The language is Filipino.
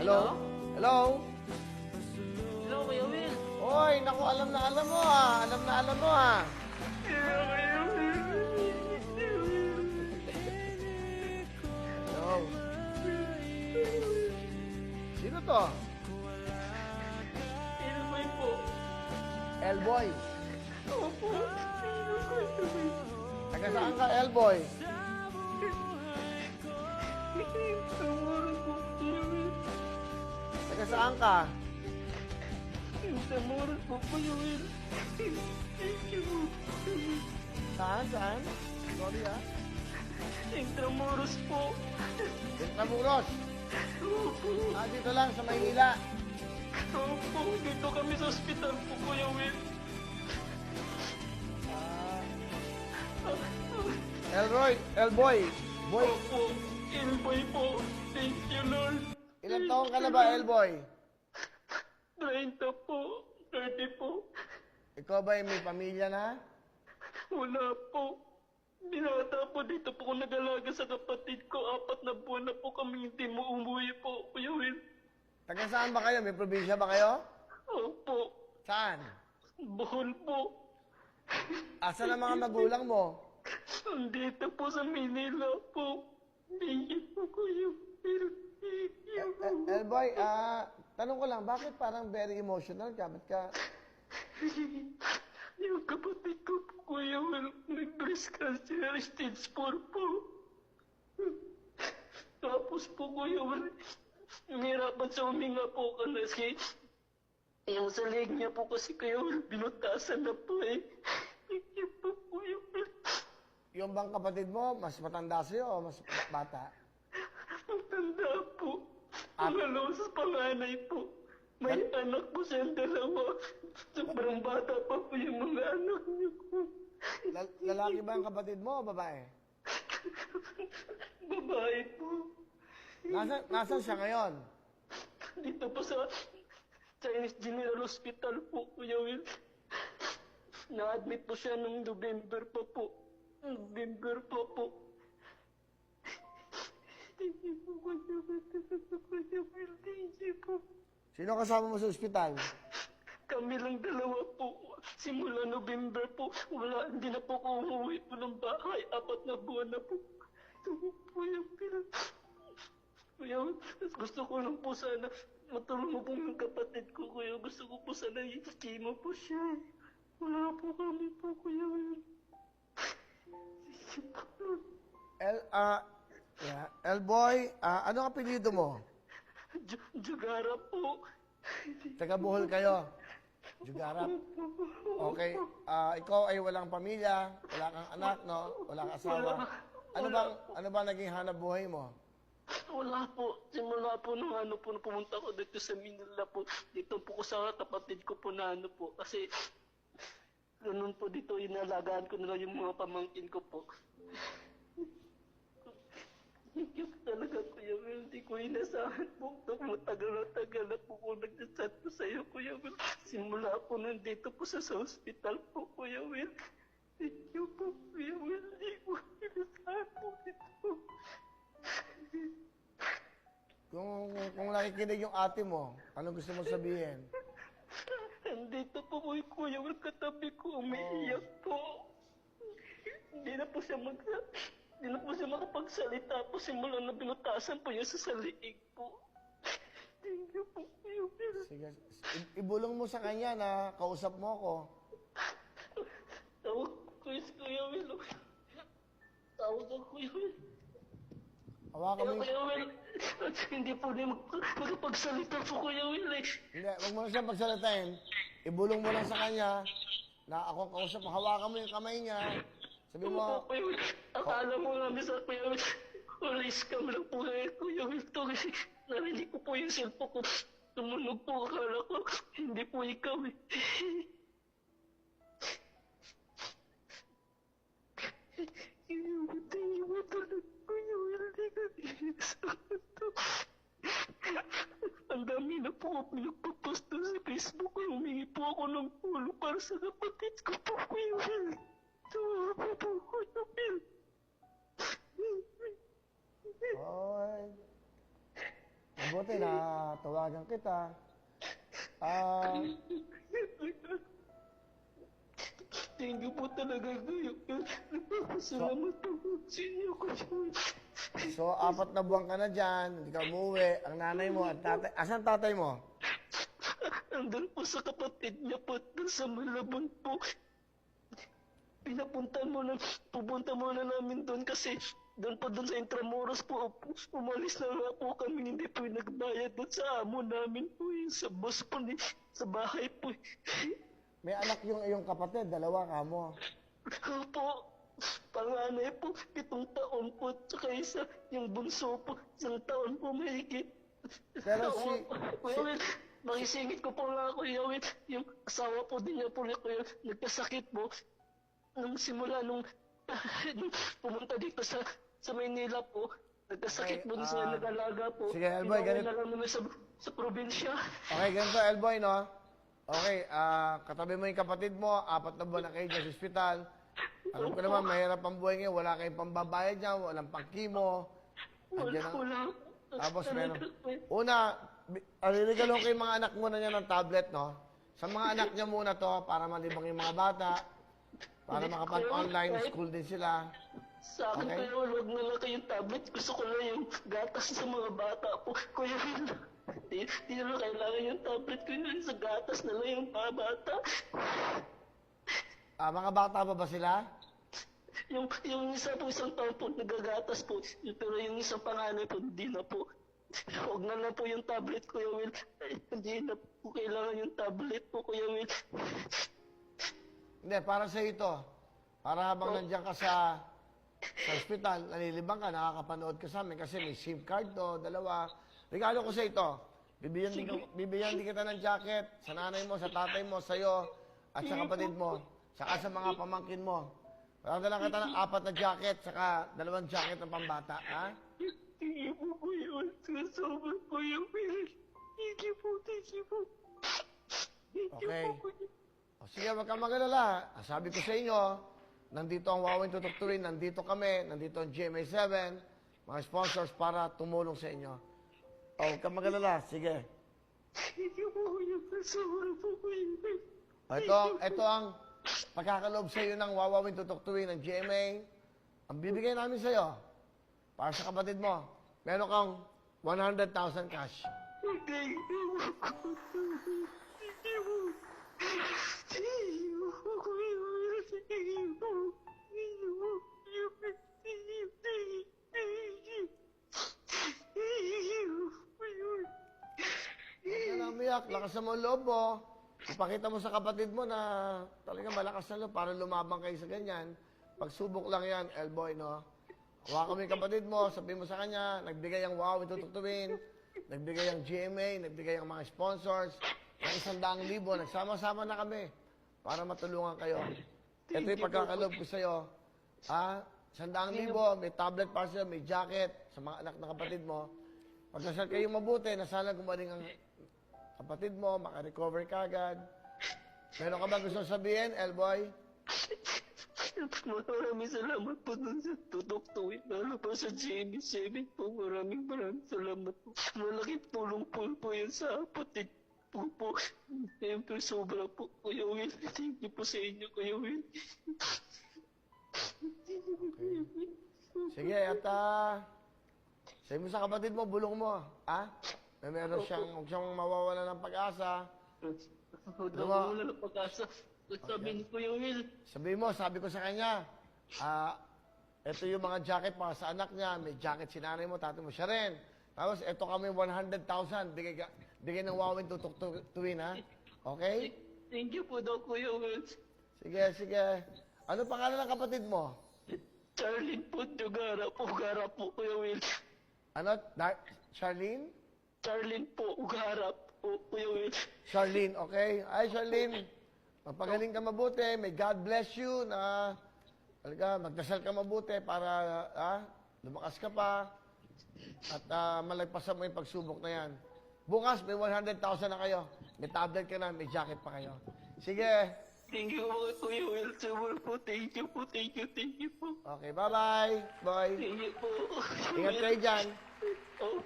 Hello? Hello? Hello, Kuya Will. Hoy, naku, alam na alam mo ah. Alam na alam mo ah. Hello? Sino to? Ilboy po. Elboy. Opo. Taga saan ka, Elboy? Tawaran po, Kuya Will. Taga saan ka? Tawaran po, Kuya Will. Thank you. Saan? Saan? Sorry ah. Intramuros po. Intramuros. Opo. Ah, dito lang sa Maynila. Opo. Dito kami sa ospital po, Kuya Will. Elroy, Elboy. Boy, Opo. Ilboy po. Thank you, Lord. ilang taon ka na ba, Elboy? 30 po. 30 po. Ikaw ba may pamilya na? Wala po. Binata po dito po ako nag-alaga sa kapatid ko. 4 na buwan na po kami hindi mo umuwi po, Kuya Will. Taga saan ba kayo? May probinsya ba kayo? Opo. Saan? Bohol po. Asan ang mga magulang mo? Dito po sa Manila po. Thank you po, Kuya Will. Thank you. Elboy, tanong ko lang, bakit parang very emotional ka? Ba't ka? Yung kapatid ko po, Kuya Will, nag-breast cancer, stage 4 po. Tapos po, Kuya Will, nahirapan sa huminga po kasi yung sa leg niya po kasi Kuya Will, binutasan na po eh. Thank you po, Kuya Will. Yung bang kapatid mo, mas matanda sa'yo o mas bata? Ang tanda po. Pangalawa sa panganay po. May anak po siyang 2. Sobrang bata pa po yung mga anak niyo po. Lalaki ba ang kapatid mo o babae? Babae po. Nasaan siya ngayon? Dito po sa Chinese General Hospital po, Kuya Will. Na-admit po siya noong November pa po. November pa po. Thank you po, Kuya Will. Kuya Will, thank you po. Sino kasama mo sa ospital? Kami lang 2 po. Simula November po, hindi na po ako umuwi po ng bahay. 4 na buwan na po. Ito po yung Kuya, gusto ko lang po sana matulungan po yung kapatid ko, Kuya. Gusto ko po sana i-chemo po siya. Wala po kami po, Kuya. Elboy, ano ang apelyido mo? Jugara po. Taga Bohol kayo. Jugarap. Okay. Ikaw ay walang pamilya, wala kang anak, no? Wala kang asawa. Ano bang naging hanap buhay mo? Wala po. Simula po nung pumunta ko dito sa Manila po. Dito po ko sa kapatid ko po na po. Kasi ganun po dito, inalagaan ko na lang yung mga pamangkin ko po. Thank you talaga, Kuya Will. Hindi ko inasahan po. Matagal na po ko nagdasal po sa iyo, Kuya Will. Simula po nandito po sa hospital po, Kuya Will. Thank you po, Kuya Will. Hindi ko inasahan po ito. Kung nakikinig yung ate mo, ano gusto mo sabihin? Nandito po po yung Kuya Will, katabi ko, umiiyak po. Hindi na po siya makapagsalita po simula na binutasan po niya sa liig po. Thank you po, Kuya Will. Sige, ibulong mo sa kanya na kausap mo ako. Tawag ko si Kuya Will. Tawag ko, Kuya Will. Hawakan mo yung... Kuya Will, hindi po niya magpagsalita po, Kuya Will eh. Hindi, huwag mo na siya pagsalitain. Ibulong mo lang sa kanya na ako ang kausap mo. Hawakan mo yung kamay niya. Sabi mo, Kuya Will, akala mo namin sa Kuya Will, wala scam lang po kayo, Kuya Will. To kasi narinig ko po yung cellphone ko. Tumunog po, akala ko, hindi po ikaw eh. Tingin mo talaga, Kuya Will, di ka inasahan to. Ang dami na po ako pinagpapost doon sa Facebook. Humingi po ako ng tulong para sa kapatid ko po, Kuya Will. Tawa po, Kuya Will. Oy. Mabuti na tawagan kita. Ah, Thank you po talaga kayo. Salamat po sa inyo kayo. so, 4 na buwan ka na dyan, hindi ka umuwi. Ang nanay mo at tatay, asan tatay mo? Andun po sa kapatid niya po, dun sa Malabon po. Pupunta muna namin doon kasi doon sa Intramuros po, umalis na nga po kami, hindi po nagbayad doon sa amo namin po, sa boss po, sa bahay po. May anak yung iyong kapatid, 2 ka mo. Opo, panganay po, 7 taon po, tsaka isa, yung bunso po, 1 taon po mahigit. Pero si- Kuya Will, makisingit ko po nga, Kuya Will, yung asawa po din niya po, Kuya, nagkasakit po, nung simula nung pumunta dito sa Maynila po, nagkasakit po sa nag-alaga po. Sige, Elboy, Pinauwi ganito. na lang namin sa probinsya. Okay, ganito, Elboy, no? Okay, katabi mo yung kapatid mo, 4 na buwan na kayo dyan sa ospital. Alam ko naman, mahirap ang buhay ngayon, wala kayong pambabayad dyan, walang pang-chemo. Andiyan ang- Wala. Tapos meron. Una, regalo ko yung mga anak mo na niya ng tablet, no? Sa mga anak niya muna to, para malibang yung mga bata, para makapag-online school din sila. Sa akin, Okay. Kuya Will, huwag na lang kayong tablet. Gusto ko lang yung gatas sa mga bata po. Kuya Will, di na lang kailangan yung tablet ko yun. Sa gatas na lang yung mga bata. Mga bata pa ba sila? Yung isa po, 1 taon po, nagagatas po. Pero yung isang panganay po, hindi na po. Huwag na lang po yung tablet, Kuya Will. Hindi na po kailangan yung tablet po, Kuya Will. Hindi, para sa ito. Para habang nandiyan ka sa ospital, nalilibang ka, nakakapanood ka sa amin kasi may SIM card to, 2. Regalo ko sa ito. Bibigyan din kita ng jacket sa nanay mo, sa tatay mo, sa'yo, at sa kapatid mo, saka sa mga pamangkin mo. Padala kita ng 4 na jacket, saka 2 jacket ng pambata, ha? Sige po, Kuya Will. Sumasama, Kuya Will. Sige po, sige po. Okay. O sige, wag kang mag-alala. Sabi ko sa inyo, nandito ang Wawin Tutuktuin, nandito kami, nandito ang GMA7, mga sponsors para tumulong sa inyo. O, wag kang mag-alala. Sige. Sige po, Kuya Will. Sumasama po, Kuya Will. Ito ang pagkakaloob sa iyo ng Wawawin Tutuktuin ng GMA. Ang bibigay namin sa iyo, para sa kapatid mo, meron kang 100,000 cash. Thank you. Thank you. Thank you, Kuya Will. Thank you. Huwag ka na umiyak, lakas mo ang loob mo. Ipakita mo sa kapatid mo na talagang malakas na loob para lumabang kayo sa ganyan. Pagsubok lang yan, Elboy, no? Hawakan mo yung kapatid mo, sabihin mo sa kanya, nagbigay ang Wow Tutuktuin, nagbigay ang GMA, nagbigay ang mga sponsors, ng 100,000, nagsama-sama na kami para matulungan kayo. Ito yung pagkakaloob ko sa'yo. 100,000, may tablet para sa'yo, may jacket sa mga anak na kapatid mo. Pagkasal kayo mabuti, na sana gumaling ang kapatid mo, makarecover ka agad. Meron ka ba gusto sabihin, Elboy? Maraming salamat po dun sa tutuktuin. Lalo po sa GMA7 po. Maraming salamat po. Malaking tulong po yan sa kapatid po. Siyempre sobra po, Kuya Will. Thank you po sa inyo, Kuya Will. Sige, at sabi mo sa kapatid mo, bulong mo, na meron huwag siyang mawawala ng pag-asa. Wala na pag-asa. Sabi ni Kuya Will. Sabi ko sa kanya, ito yung mga jacket para sa anak niya, may jacket si nanay mo, tatay mo, siya rin. Tapos, ito kami 100,000, bigay ng Wawin Tutuktuin, ha? Okay? Thank you po daw, Kuya Will. Sige. Ano pangalan ng kapatid mo? Charlene po, Ugara po, Kuya Will. Ano? Charlene? Charlene po, Ugara po, Kuya Will. Charlene, okay? Ay, Charlene, magpagaling ka mabuti. May God bless you na magdasal ka mabuti para lumakas ka pa at malagpasan mo yung pagsubok na yan. Bukas, may 100,000 na kayo. May tablet ka na, may jacket pa kayo. Sige. Thank you po, Kuya Will. Sobra po, thank you po. Okay, bye-bye. Boy. Thank you po. Ingat kayo dyan. Oh.